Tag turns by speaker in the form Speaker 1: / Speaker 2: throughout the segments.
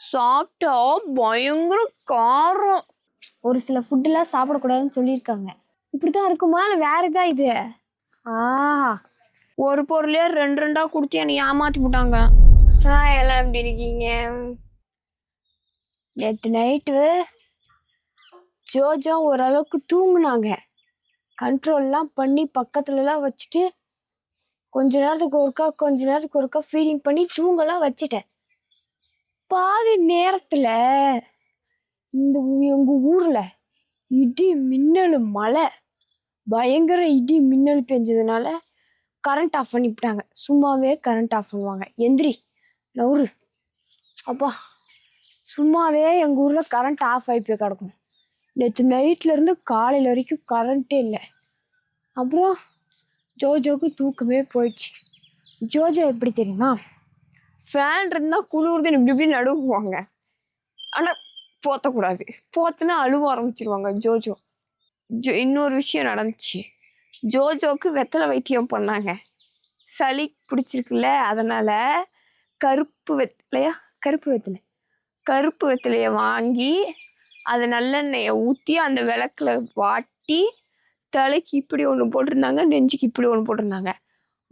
Speaker 1: சாப்பிட்டா பயங்கர காரம்.
Speaker 2: ஒரு சில ஃபுட்டுலாம் சாப்பிடக்கூடாதுன்னு சொல்லியிருக்காங்க. இப்படிதான் இருக்குமா இல்லை வேற இதா இது?
Speaker 1: ஒரு பொருளே ரெண்டு ரெண்டா கொடுத்து என்னை ஏமாத்தி விட்டாங்க. எல்லாம் எப்படி இருக்கீங்க?
Speaker 2: நேற்று நைட்டு ஜோஜோ ஓரளவுக்கு தூங்குனாங்க. கண்ட்ரோல்லாம் பண்ணி பக்கத்துலலாம் வச்சுட்டு கொஞ்ச நேரத்துக்கு ஒருக்கா ஃபீலிங் பண்ணி தூங்கலாம் வச்சுட்டேன். பாதி நேரத்துல எங்க ஊர்ல இடி மின்னல் மழை, பயங்கர இடி மின்னல் பெஞ்சதுனால கரண்ட் ஆஃப் பண்ணிவிட்டாங்க. சும்மாவே கரண்ட் ஆஃப் பண்ணுவாங்க. எந்திரி நவுறு அப்பா. சும்மாவே எங்கள் ஊரில் கரண்ட் ஆஃப் ஆகி போய் கிடக்கும். நேற்று நைட்லேருந்து காலையில் வரைக்கும் கரண்ட்டே இல்லை. அப்புறம் ஜோஜோவுக்கு தூக்கமே போயிடுச்சு. ஜோஜோ எப்படி தெரியுமா,
Speaker 1: ஃபேன் இருந்தால் குளிர்ந்து இப்படி இப்படி நடுவுவாங்க. ஆனால் போத்தக்கூடாது, போத்துனா அழுவ ஆரம்பிச்சிருவாங்க ஜோஜோ. இன்னொரு விஷயம் நடந்துச்சு. ஜோஜோவுக்கு வெத்தலை வைத்தியம் பண்ணாங்க. சளி பிடிச்சிருக்குல்ல, அதனால் கருப்பு வெத்தலையை வாங்கி அதை நல்லெண்ணெயை ஊற்றி அந்த விளக்குல வாட்டி தலைக்கு இப்படி ஒன்று போட்டிருந்தாங்க, நெஞ்சுக்கு இப்படி ஒன்று போட்டிருந்தாங்க.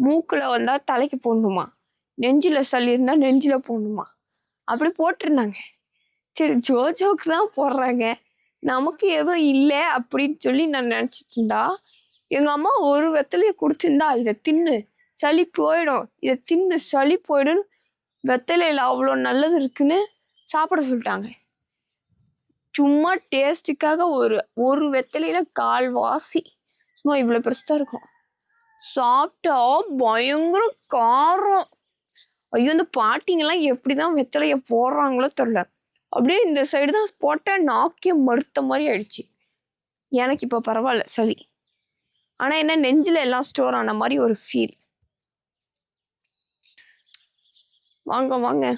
Speaker 1: மூக்கில் வந்தால் தலைக்கு போடணுமா, நெஞ்சில் சளி இருந்தால் நெஞ்சில் போடணுமா, அப்படி போட்டிருந்தாங்க. சரி ஜோஜோவுக்கு தான் போடுறாங்க, நமக்கு எதுவும் இல்லை அப்படின்னு சொல்லி நான் நினச்சிட்டு இருந்தா, எங்கள் அம்மா ஒரு வெத்தலையை கொடுத்துருந்தா, இதை தின்னு சளி போயிடும், இதை தின்னு சளி போயிடும், வெத்தலையில் அவ்வளோ நல்லது இருக்குன்னு சாப்பிட சொல்லிட்டாங்க. சும்மா டேஸ்ட்டுக்காக ஒரு வெத்தலையில கால்வாசி, சும்மா இவ்வளோ பெருசாக இருக்கும். சாப்பிட்டா பயங்கர காரம். ஐயோ, இந்த பாட்டிங்கெல்லாம் எப்படிதான் வெத்தலையை போடுறாங்களோ தெரில. அப்படியே இந்த சைடு தான் போட்டால் நாக்கே மறுத்த மாதிரி ஆயிடுச்சு. எனக்கு இப்போ பரவாயில்ல சளி, ஆனால் என்ன நெஞ்சில் எல்லாம் ஸ்டோர் ஆன மாதிரி ஒரு ஃபீல். வாங்க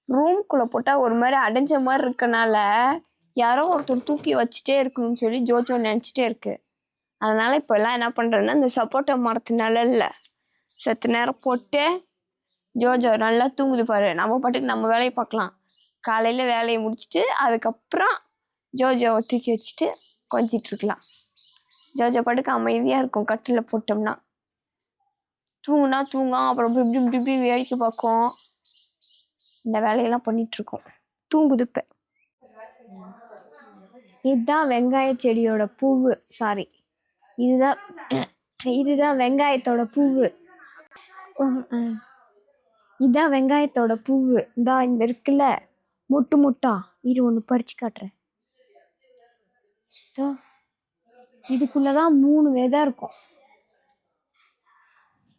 Speaker 1: ரூம்குள்ளே போட்டால் ஒரு மாதிரி அடைஞ்ச மாதிரி இருக்கனால யாரோ ஒருத்தர் தூக்கி வச்சுட்டே இருக்கணும்னு சொல்லி ஜோஜோ நினச்சிட்டே இருக்கு. அதனால இப்போ எல்லாம் என்ன பண்ணுறதுன்னா, இந்த சப்போட்டா மரத்து நிழல்ல செத்த நேரம் போட்டு ஜோஜோ நல்லா தூங்குது பாரு. நம்ம பாட்டுக்கு நம்ம வேலையை பார்க்கலாம். காலையில் வேலையை முடிச்சுட்டு அதுக்கப்புறம் ஜோஜோவை தூக்கி வச்சுட்டு கொஞ்சிட்டு இருக்கலாம். ஜோஜோ பாட்டுக்கு அமைதியாக இருக்கும். கட்டில் போட்டோம்னா தூங்கும், அப்புறம் இப்படி வேடிக்கை பார்க்கும். இந்த வேலையெல்லாம் பண்ணிகிட்ருக்கோம். தூங்குது இப்போ.
Speaker 2: இதுதான் வெங்காய செடியோட பூவு. சாரி, இதுதான் வெங்காயத்தோட பூவு. இதுதான் வெங்காயத்தோட பூவு. இந்த இருக்குல்ல முட்டா, இது ஒன்று பறிச்சு காட்டுறேன். இதுக்குள்ளதான் 3 விதை இருக்கும்.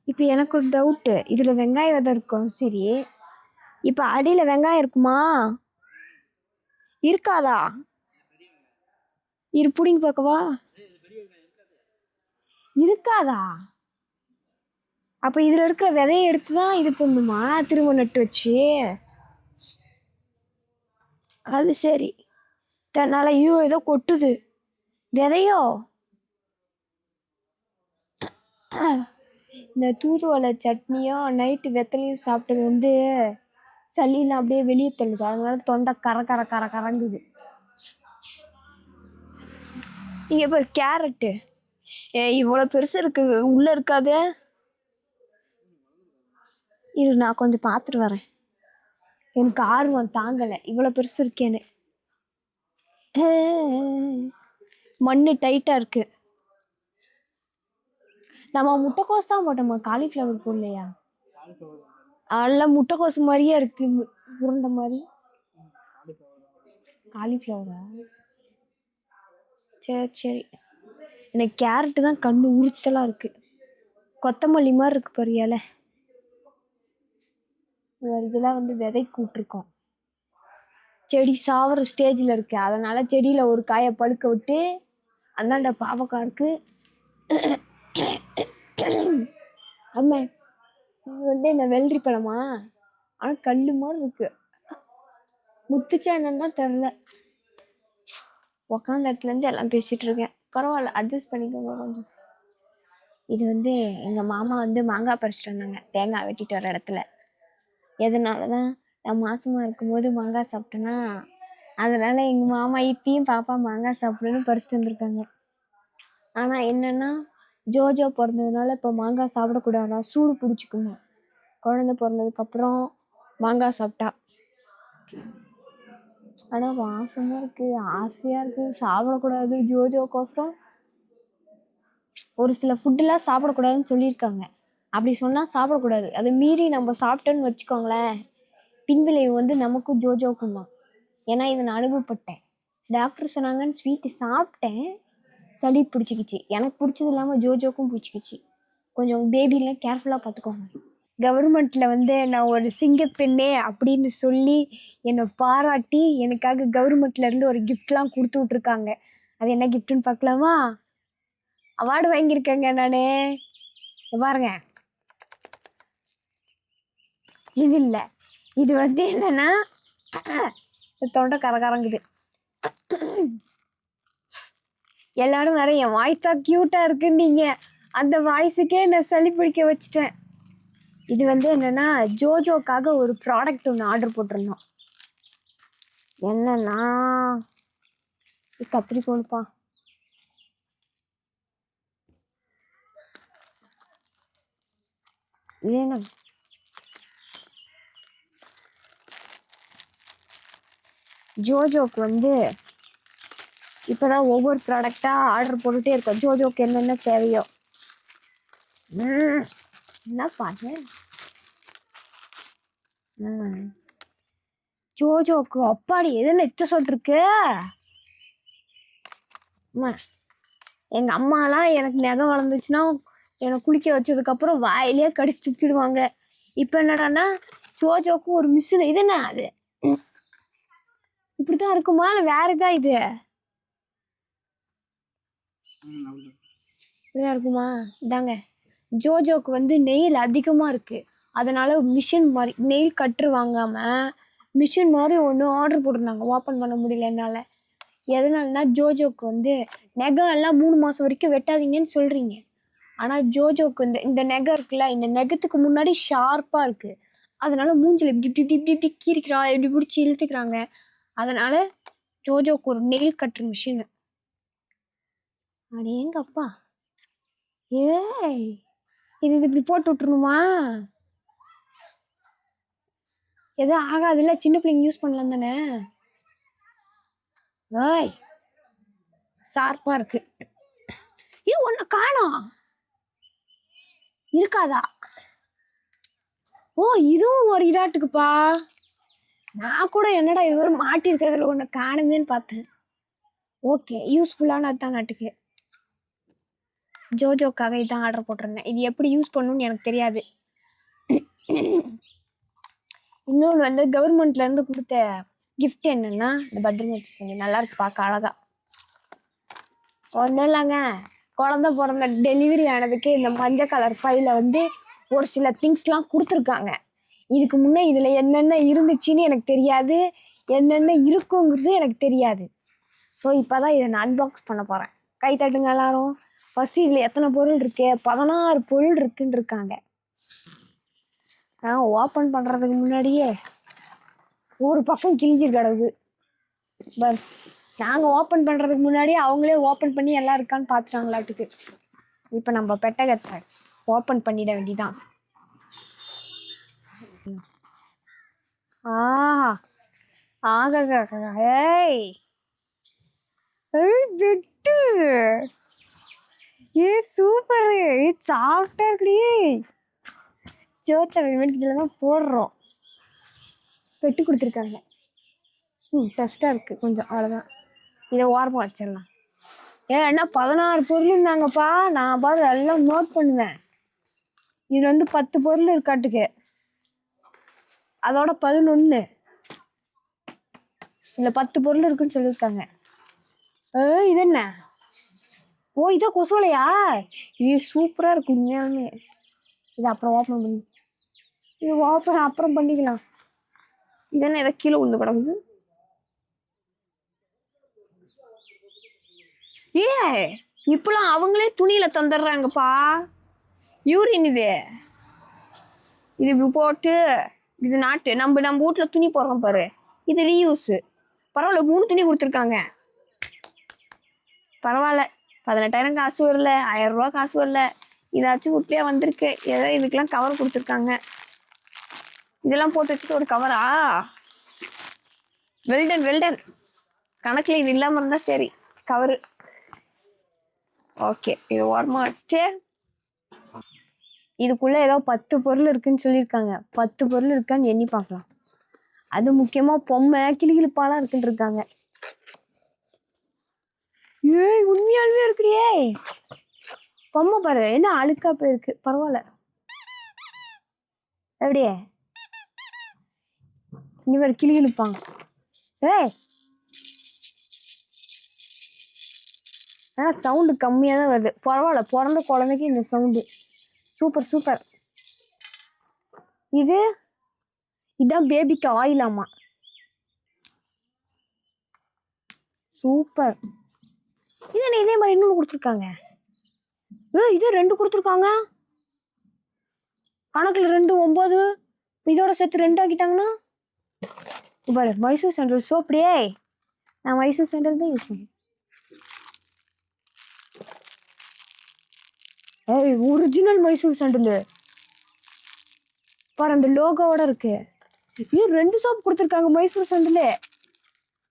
Speaker 2: இப்போ எனக்கு ஒரு டவுட்டு, இதுல வெங்காய விதை இருக்கும். சரி, இப்போ அடியில வெங்காயம் இருக்குமா இருக்காதா? இரு புடிங்க பார்க்கவா. இருக்காதா? அப்ப இதுல இருக்கிற விதையை எடுத்துதான் இது பண்ணுமா, திரும்ப நட்டு வச்சு? அது சரி. தன்னால ஐயோ ஏதோ கொட்டுது விதையோ. இந்த தூதுவளை சட்னியும் நைட்டு வெத்தலையும் சாப்பிட்டது சளின்னு அப்படியே வெளியே தள்ளுது. அதனால தொண்டை கரங்குது.
Speaker 1: இங்க இப்போ கேரட்டு இவ்வளோ பெருசு இருக்கு, உள்ள இருக்காது.
Speaker 2: இரு, நான் கொஞ்சம் பார்த்துட்டு வரேன். எனக்கு ஆர்வம் தாங்கலை, இவ்வளோ பெருசு இருக்கேன்னு. மண்ணு டைட்டா இருக்கு. நம்ம முட்டைக்கோஸ் தான் போட்டோமா, காலிஃப்ளவர் போடலையா? நல்ல முட்டைக்கோஸ் மாதிரியே இருக்கு, உருண்டை மாதிரி. காலிஃப்ளவரா? சரி. எனக்கு கேரட்டு தான் கண்ணு உறுத்தலா இருக்கு. கொத்தமல்லி மாதிரி இருக்கு பாரு இலை. இதெல்லாம் விதை கூட்டிருக்கோம். செடி சாவர ஸ்டேஜில் இருக்கு. அதனால செடியில ஒரு காயை பழுக்க விட்டு அந்தாண்ட பாவக்காய் இருக்கு. ஆமா, இந்த வெள்ளரி பழமா, ஆனா கல்லு மாதிரி இருக்கு. முத்துச்சா என்னன்னு தான் தெரில. உக்காந்த இடத்துல இருந்து எல்லாம் பேசிட்டு இருக்கேன். பரவாயில்ல, அட்ஜஸ்ட் பண்ணிக்கோங்க கொஞ்சம். இது எங்க மாமா மாங்காய் பறிச்சுட்டு வந்தாங்க தேங்காய் வெட்டிட்டு வர இடத்துல. எதனாலதான் நான் மாசமா இருக்கும்போது மாங்காய் சாப்பிட்டேன்னா அதனால எங்கள் மாமா இப்பயும் பாப்பா மாங்காய் சாப்பிடுன்னு பறிச்சுட்டு வந்திருக்காங்க. ஆனால் என்னன்னா ஜோஜோ பிறந்ததுனால இப்போ மாங்காய் சாப்பிடக்கூடாதான், சூடு பிடிச்சிக்குமா. குழந்தை பிறந்ததுக்கப்புறம் மாங்காய் சாப்பிட்டா. ஆனால் வாசமாக இருக்குது, ஆசையாக இருக்குது, சாப்பிடக்கூடாது. ஜோஜோக்கோசரம் ஒரு சில ஃபுட்டுலாம் சாப்பிடக்கூடாதுன்னு சொல்லியிருக்காங்க. அப்படி சொன்னால் சாப்பிடக்கூடாது. அதை மீறி நம்ம சாப்பிட்டோன்னு வச்சுக்கோங்களேன், பின்விளைவு வந்து நமக்கும் ஜோஜோக்கும் தான். ஏன்னா இதை நான் அனுபவப்பட்டேன். டாக்டர் சொன்னாங்கன்னு ஸ்வீட்டு சாப்பிட்டேன், சளி பிடிச்சிக்கிச்சு. எனக்கு பிடிச்சது இல்லாமல் ஜோஜோக்கும் பிடிச்சிக்கிச்சு. கொஞ்சம் பேபிலாம் கேர்ஃபுல்லாக பார்த்துக்கோங்க. கவர்மெண்ட்டில் வந்து நான் ஒரு சிங்கப்பெண்ணே அப்படின்னு சொல்லி என்னை பாராட்டி எனக்காக கவர்மெண்ட்லேருந்து ஒரு கிஃப்ட்லாம் கொடுத்து விட்ருக்காங்க. அது என்ன கிஃப்ட்டுன்னு பார்க்கலாமா? அவார்டு வாங்கியிருக்கேங்க நான். பாருங்க, இது இல்லை, இது வந்து என்னன்னா தொண்டை கரகரங்குது. எல்லாரும் வேற என் வாய்ஸ் தான் க்யூட்டாக இருக்குன்னீங்க, அந்த வாய்ஸுக்கே நான் சளி பிடிக்க வச்சுட்டேன். இது வந்து என்னன்னா ஜோஜோக்காக ஒரு ப்ராடக்ட் ஒன்று ஆர்டர் போட்டிருந்தோம். என்னன்னா கத்திரிக்கோள்ப்பா, இது என்ன ஜோஜோக்கு வந்து இப்போதான் ஒவ்வொரு ப்ராடக்டாக ஆர்டர் போட்டுகிட்டே இருக்கோம். ஜோஜோக்கு என்னென்ன தேவையோ. என்ன பாரு, ஜோஜோக்கு அப்பாடி எதில் எச்ச சொல்லிருக்கு. எங்கள் அம்மாலாம் எனக்கு நகம் வளர்ந்துச்சுன்னா என்னை குளிக்க வச்சதுக்கப்புறம் வாயிலே கடிச்சு துப்பிடுவாங்க. இப்போ என்னடான்னா ஜோஜோக்கு ஒரு மிஷின். இது என்ன அது, இப்படிதான் இருக்குமா இல்லை வேற இதா? இது இப்படிதான் இருக்குமா? இதாங்க, ஜோஜோக்கு வந்து நெயில் அதிகமாக இருக்குது, அதனால மிஷின் மாதிரி நெயில் கட்ரு வாங்காமல் மிஷின் மாதிரி ஒன்று ஆர்டர் போட்டிருந்தாங்க. ஓப்பன் பண்ண முடியல என்னால். எதனாலனா ஜோஜோக்கு வந்து நெகம் எல்லாம் 3 மாதம் வரைக்கும் வெட்டாதீங்கன்னு சொல்கிறீங்க. ஆனால் ஜோஜோக்கு இந்த நெகம் இருக்குல்ல, இந்த நெகத்துக்கு முன்னாடி ஷார்ப்பாக இருக்குது. அதனால மூஞ்சில் இப்படி இப்படி இப்படி இப்படி கீறிக்கிறா, இப்படி பிடிச்சி இழுத்துக்கிறாங்க. அதனால ஜோஜோக்கு ஒரு நெயில் கட்டுற மிஷின். அடே எங்க அப்பா, ஏய் இது இப்படி போட்டு விட்டுருணுமா? எதுவும் ஆகாதுல்ல, சின்ன பிள்ளைங்க யூஸ் பண்ணலாம் தானே. ஏய் ஷார்ப்பா இருக்கு. ஒன்னு காணோம், இருக்காதா? ஓ, இதுவும் ஒரு இதாட்டுக்குப்பா. நான் கூட என்னடா இவர் மாட்டி இருக்கிறதுல ஒன்று காணுமேன்னு பார்த்தேன். ஓகே, யூஸ்ஃபுல்லானது தான் நாட்டுக்கு. ஜோஜோக்காக இதான் ஆர்டர் போட்டிருந்தேன். இது எப்படி யூஸ் பண்ணணும்னு எனக்கு தெரியாது. இன்னொன்று வந்து கவர்மெண்ட்லேருந்து கொடுத்த கிஃப்ட் என்னன்னா இந்த பத்திரமா வச்சு செஞ்சு நல்லா இருக்கு, பார்க்க அழகா. ஒன்றும் இல்லைங்க, குழந்தை பிறந்த டெலிவரி ஆனதுக்கு இந்த மஞ்சள் கலர் பையில் வந்து ஒரு சில திங்ஸ்லாம் கொடுத்துருக்காங்க. இதுக்கு முன்னே இதில் என்னென்ன இருந்துச்சுன்னு எனக்கு தெரியாது, என்னென்ன இருக்குங்கிறது எனக்கு தெரியாது. ஸோ இப்போ தான் இதை நான் அன்பாக்ஸ் பண்ண போகிறேன். கை தட்டுங்க எல்லாரும். ஃபஸ்ட்டு இதில் எத்தனை பொருள் இருக்கு? 16 பொருள் இருக்குன்னு இருக்காங்க. நான் ஓப்பன் பண்ணுறதுக்கு முன்னாடியே ஒரு பக்கம் கிழிஞ்சி கிடக்குது. பஸ் நாங்கள் ஓப்பன் பண்ணுறதுக்கு முன்னாடியே அவங்களே ஓப்பன் பண்ணி எல்லாம் இருக்கான்னு பார்த்துட்டாங்களாட்டுக்கு. இப்போ நம்ம பெட்டகத்தை ஓப்பன் பண்ணிட வேண்டிதான். ஏய் பெட்டு, சூப்பர், சாஃப்டா இருக்குடி. சோச்சா தான் போடுறோம். பெட்டு கொடுத்துருக்காங்க. டெஸ்ட்டாக இருக்குது கொஞ்சம், அவ்வளோதான். இதை ஓரமாக வச்சிடலாம். என்ன 16 பொருள் இருந்தாங்கப்பா, நான் பார்த்து எல்லாம் நோட் பண்ணுவேன். இது வந்து 10 பொருள் இருக்காட்டுக்கு, அதோட 11 இல்லை 10 பொருள் இருக்குன்னு சொல்லியிருக்காங்க. இது என்ன? ஓ, இதோ கொசோலையா? இது சூப்பராக இருக்கு உண்மையாலுமே. இது அப்புறம் ஓப்பன் பண்ணி, இது ஓப்பன் அப்புறம் பண்ணிக்கலாம். இதென்ன எதை கீழே விழுந்து கிடக்குது? இப்பெல்லாம் அவங்களே துணியில தந்துடுறாங்கப்பா. யூரின் இது இப்படி போட்டு
Speaker 1: இது நாட்டு நம்ம வீட்டுல துணி போடுறோம் பாரு, இது ரீயூஸ். பரவாயில்ல, 3 துணி கொடுத்துருக்காங்க. பரவாயில்ல, 18,000 காசு வரல, 1000 ரூபா காசு வரல, இதாச்சும் உருப்படியா வந்திருக்கு. ஏதோ இதுக்கெல்லாம் கவர் கொடுத்துருக்காங்க. இதெல்லாம் போட்டு வச்சுட்டு ஒரு கவரா? Well done well done. கணக்குல இது இல்லாம இருந்தா சரி. Cover okay. இது ஓரமா வச்சுட்டு
Speaker 2: இதுக்குள்ள ஏதோ 10 பொருள் இருக்குன்னு சொல்லியிருக்காங்க. 10 பொருள் இருக்கான்னு எண்ணி பார்க்கலாம். அது முக்கியமா பொம்மை கிளிகிளிப்பாலாம் இருக்குன்னு இருக்காங்க. ஏய், உண்மையாலுமே இருக்குடியே. பொம்மை பாரு, என்ன அழுக்கா போயிருக்கு. பரவாயில்ல. எப்படியே இவர் கிளிகிளிப்பாங்க. ஏய், ஆனா சவுண்டு கம்மியா தான் வருது. பரவாயில்ல, பிறந்த குழந்தைக்கு இந்த சவுண்டு சூப்பர் சூப்பர். இதான் பேபிக்கு ஆயிலாமா. சூப்பர். இதே மாதிரி இன்னொன்று கொடுத்துருக்காங்க. இது 2 கொடுத்துருக்காங்க. கணக்குல 2 9, இதோட சேர்த்து 2 ஆக்கிட்டாங்கன்னா பாரு. மைசூர் சாண்டல் சோப்படியே. நான் மைசூர் சாண்டல் தான் யூஸ் பண்ணேன். ஏய், ஒரிஜினல் மைசூர் சாண்டல் பாரு, அந்த லோகோவோட இருக்கு. 2 சோப் கொடுத்துருக்காங்க மைசூர் சாண்டல்.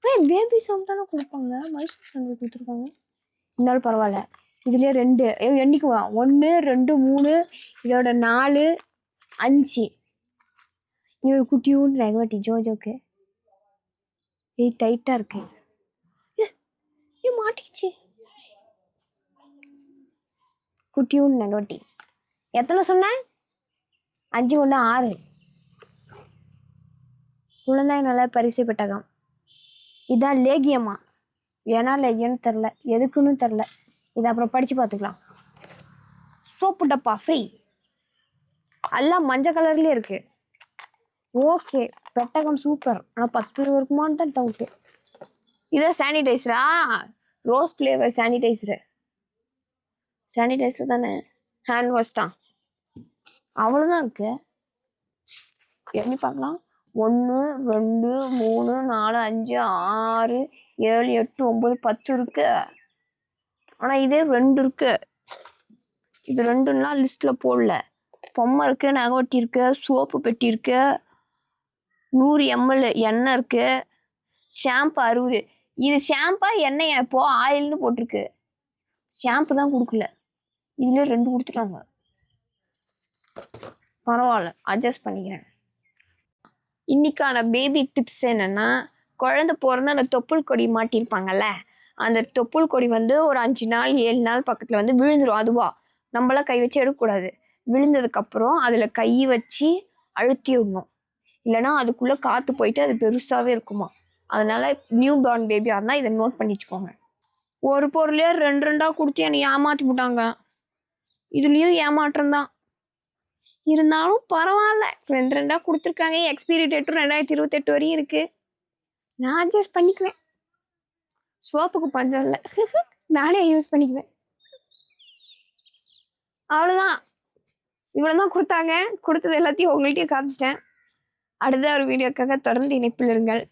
Speaker 2: ஏய், பேபி சோப் தானே கொடுப்பாங்க, மைசூர் சாண்டல் கொடுத்துருக்காங்க. இருந்தாலும் பரவாயில்ல. இதுலயே 2 எண்ணிக்குவான். 1 2 3, இதோட 4 5. இவ குட்டியூன்னு நெகவட்டி ஜோஜோக்கு. டைட்டா இருக்கு. மாட்டிக்கிச்சு. குட்டியூன்னு நெகவட்டி. எத்தனை சொன்னேன்? 5 1 6. குழந்தை நல்ல பரிசு பெட்டகம். இதான் லேகியமா. ஏன்னா லேகியம்னு தெரில, எதுக்குன்னு தெரில. இதை அப்புறம் படிச்சு பார்த்துக்கலாம். சோப்பு டப்பா ஃப்ரீ. எல்லாம் மஞ்சள் கலர்லயே இருக்கு. ஓகே, பெட்டகம் சூப்பர். ஆனால் 10 இருக்குமான்னு தான் டவுட்டு. இதான் சானிடைசரா? Rose flavour sanitiser. சானிடைசர் தானே, ஹேண்ட் வாஷ் தான். அவ்வளோதான் இருக்கு. எண்ணி பார்க்கலாம். 1 2 3 4 5 6 7 8 9 10 இருக்கு. ஆனால் இதே 2 இருக்கு. இது 2ன்னா லிஸ்ட்ல போடல. பொம்மை இருக்கு, நகவட்டி இருக்கு, சோப்பு பெட்டி இருக்கு, 100 ml எண்ணெய் இருக்கு, ஷாம்பு 60. இது ஷாம்பா எண்ணெய்? இப்போ ஆயில்னு போட்டிருக்கு. ஷாம்பு தான் கொடுக்கல. இதுல 2 கொடுத்துட்டாங்க. பரவாயில்ல, அட்ஜஸ்ட் பண்ணிக்கிறேன். இன்னைக்கான பேபி டிப்ஸ் என்னன்னா, குழந்தை பிறந்து அந்த தொப்புள் கொடி மாட்டியிருப்பாங்கல்ல, அந்த தொப்புள் கொடி ஒரு 5 நாள் 7 நாள் பக்கத்துல விழுந்துரும். அதுவா நம்மளாம் கை வச்சு எடுக்கக்கூடாது. விழுந்ததுக்கு அப்புறம் அதுல கை வச்சு அழுத்தி விடணும். இல்லைன்னா அதுக்குள்ள காத்து போயிட்டு அது பெருசாவே இருக்குமா. அதனால நியூ பார்ன் பேபியா இருந்தா இதை நோட் பண்ணி வச்சுக்கோங்க. ஒரு பொருளே 2 கொடுத்து என்னை ஏமாத்தி விட்டாங்க. இதுலயும் ஏமாற்றம் தான். இருந்தாலும் பரவாயில்ல, 2 கொடுத்துருக்காங்க. எக்ஸ்பீரி டேட்டும் 2028 வரையும் இருக்கு. நான் அட்ஜஸ்ட் பண்ணிக்குவேன். சோப்புக்கு பஞ்சம் இல்லை, நானே யூஸ் பண்ணிக்குவேன். அவ்வளோதான். இவ்வளோதான் கொடுத்தாங்க. கொடுத்தது எல்லாத்தையும் உங்கள்கிட்டயே காமிச்சிட்டேன். அடுத்த ஒரு வீடியோக்காக தொடர்ந்து இணைப்பில் இருங்கள்.